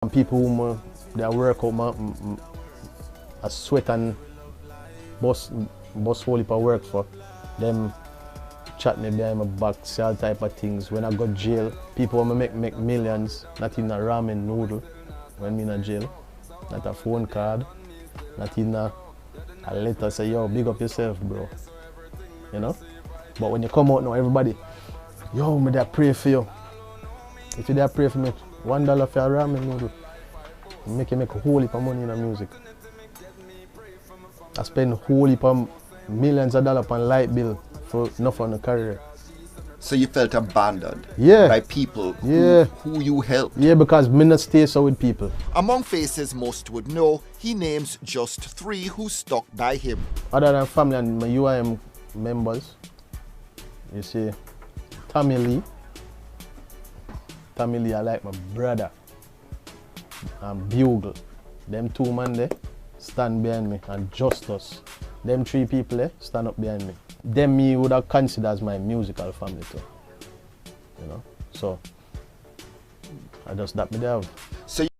And people who they work out, I sweat and bust whole heap of work for them. Chat me behind my back, say all type of things. When I go jail, people want me make millions, not in a ramen noodle when me in jail, not a phone card, not in a letter say, yo, big up yourself, bro. You know? But when you come out now, everybody, yo, me there pray for you. If you there pray for me, $1 for a ramen noodle, make you make a whole heap of money in the music. I spend a whole heap of millions of dollars on light bill for enough on the career. So you felt abandoned by people who you helped? Yeah, because me not stay so with people. Among faces most would know, he names just 3 who stuck by him. Other than family and my UIM members, you see, Tommy Lee, I like my brother, and Bugle. Them 2 men there stand behind me, and Justus. Them 3 people there stand up behind me. Them me would have considered as my musical family too. You know? So I just that me there. So